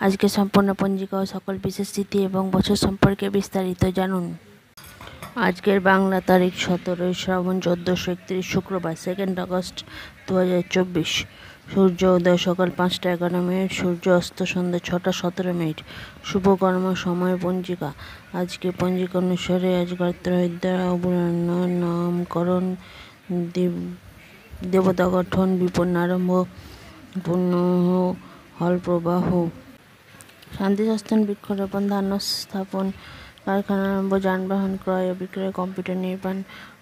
আজকে সম্পূর্ণ পঞ্জিকা ও সকল বিশেষ তিথি এবং বছর সম্পর্কে বিস্তারিত জানুন। আজকের বাংলা তারিখ 17 শ্রাবণ 1431 শুক্রবার 2 আগস্ট 2024। সূর্য উদয় সকাল 5:11, সূর্য অস্ত সন্ধ্যা 6:17। শুভকর্ম সময় পঞ্জিকা। আজকে পঞ্জিকা অনুসারে আজ গাত্রবিদ্যা অবর্ণ, নামকরণ, দেবতা গঠন, বিপন্ন আরম্ভ, পুণ্য হল প্রবাহ, শান্তি স্থান, বৃক্ষরোপণ, ধান্য স্থাপন, কারখানা আরম্ভ, যানবাহন ক্রয় ও বিক্রয়, কম্পিউটার নির্মাণ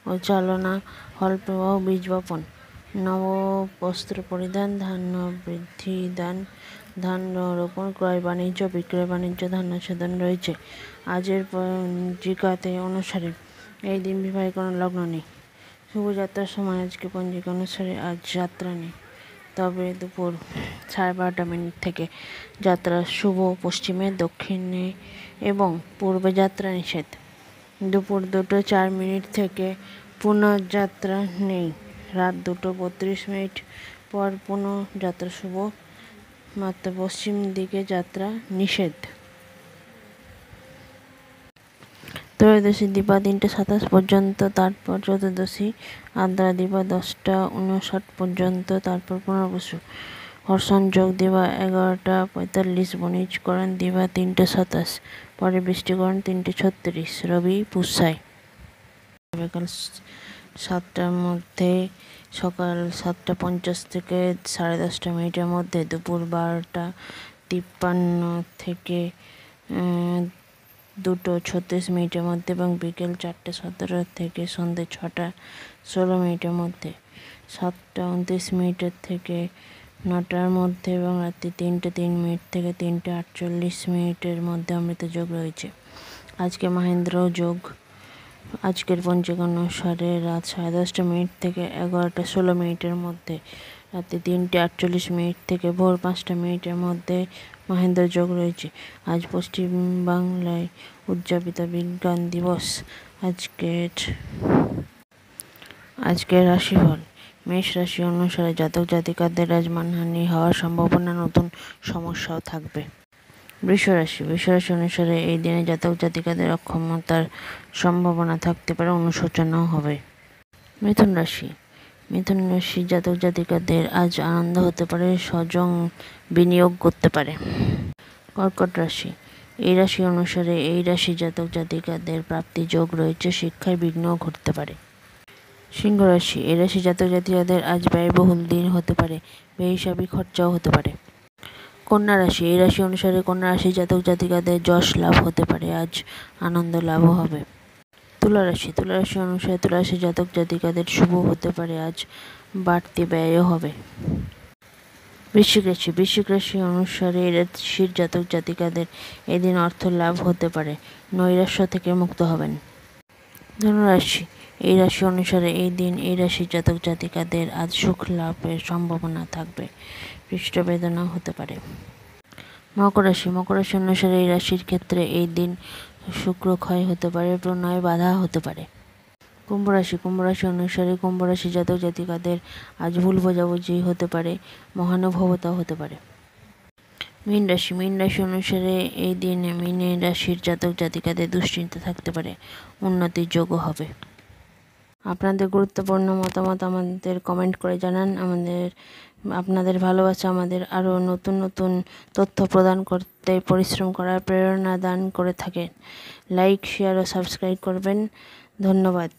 ও চালনা, হল প্রবাহ, বীজ বপন, নব বস্ত্র পরিধান, ধান্য বৃদ্ধি দান, ধান্য রোপণ, ক্রয় বাণিজ্য, বিক্রয় বাণিজ্য, ধান্য ছেদন রয়েছে। আজের পঞ্জিকাতে অনুসারে এই দিন বিবাহে কোনো লগ্ন নেই। শুভযাত্রার সময় আজকে পঞ্জিকা অনুসারে আজ যাত্রা নেই, তবে দুপুর 12:30 থেকে যাত্রা শুভ। পশ্চিমে, দক্ষিণে এবং পূর্বে যাত্রা নিষেধ। দুপুর 2:04 থেকে পুনঃ যাত্রা নেই। রাত 2:32 পর পুনঃ যাত্রা শুভ, মাত্র পশ্চিম দিকে যাত্রা নিষেধ। ত্রয়োদশী দিবা 3:27 পর্যন্ত, তারপর চতুর্দশী আদ্রা দিবা 10:59 পর্যন্ত, তারপর পুনর্বসু। হর্ষণযোগ দিবা 11:45, বণিজকরণ দিবা 3:27, পরে বৃষ্টিকরণ 3:36। রবি পুষ্যায় বিকাল 7টার মধ্যে, সকাল 7:50 থেকে 10:30 মধ্যে, দুপুর 12:53 থেকে 2:36 মধ্যে এবং বিকেল 4:17 থেকে সন্ধ্যে 6:16 মধ্যে। 7:29 থেকে 9টার মধ্যে এবং রাত্রি 3:03 থেকে 3:48 মধ্যে অমৃত যোগ রয়েছে। আজকে মহেন্দ্র যোগ। আজকের পঞ্জিকা অনুসারে রাত 10:30 থেকে 11:16 মধ্যে, রাত্রি 3:48 থেকে ভোর 5টার মধ্যে মহেন্দ্র যোগ রয়েছে। আজ পশ্চিমবাংলায় উদযাপিত বিজ্ঞান দিবস। আজকের রাশিফল। মেষ রাশি অনুসারে জাতক জাতিকাদের আজ মানহানি হওয়ার সম্ভাবনা, নতুন সমস্যাও থাকবে। বৃষ রাশি অনুসারে এই দিনে জাতক জাতিকাদের অক্ষমতার সম্ভাবনা থাকতে পারে, অনুশোচনাও হবে। মিথুন রাশি জাতক জাতিকাদের আজ আনন্দ হতে পারে, সজং বিনিয়োগ করতে পারে। কর্কট রাশি এই রাশি অনুসারে এই রাশি জাতক জাতিকাদের প্রাপ্তি যোগ রয়েছে, শিক্ষায় বিঘ্ন ঘটতে পারে। সিংহ রাশি এই রাশি জাতক জাতিকাদের আজ ব্যয়বহুল দিন হতে পারে, বেহিসাবি খরচাও হতে পারে। কন্যা রাশি এই রাশি অনুসারে কন্যা রাশি জাতক জাতিকাদের যশ লাভ হতে পারে, আজ আনন্দ লাভও হবে। তুলা রাশি অনুসারে তুলা রাশি জাতক জাতিকাদের শুভ হতে পারে, আজ বাড়তি ব্যয়ও হবে। বৃশ্চিক রাশি অনুসারে এই রাশির জাতক জাতিকাদের এদিন অর্থ লাভ হতে পারে, নৈরাশ্য থেকে মুক্ত হবেন। ধনুরাশি এই রাশি অনুসারে এই দিন এই রাশির জাতক জাতিকাদের আজ সুখ লাভের সম্ভাবনা থাকবে, পৃষ্ঠ বেদনা হতে পারে। মকর রাশি অনুসারে এই রাশির ক্ষেত্রে এই দিন শুক্র ক্ষয় হতে পারে, প্রণয় বাধা হতে পারে। কুম্ভ রাশি অনুসারে কুম্ভ রাশি জাতক জাতিকাদের আজ ভুল বোঝাবুঝি হতে পারে, মহানুভবতাও হতে পারে। মীন রাশি অনুসারে এই দিনে মীন রাশির জাতক জাতিকাদের দুশ্চিন্তা থাকতে পারে, উন্নতির যোগও হবে। আপনাদের গুরুত্বপূর্ণ মতামত আমাদের কমেন্ট করে জানান। আপনাদের ভালোবাসা আমাদের আরও নতুন নতুন তথ্য প্রদান করতে পরিশ্রম করার প্রেরণা দান করে থাকেন। লাইক, শেয়ার ও সাবস্ক্রাইব করবেন। ধন্যবাদ।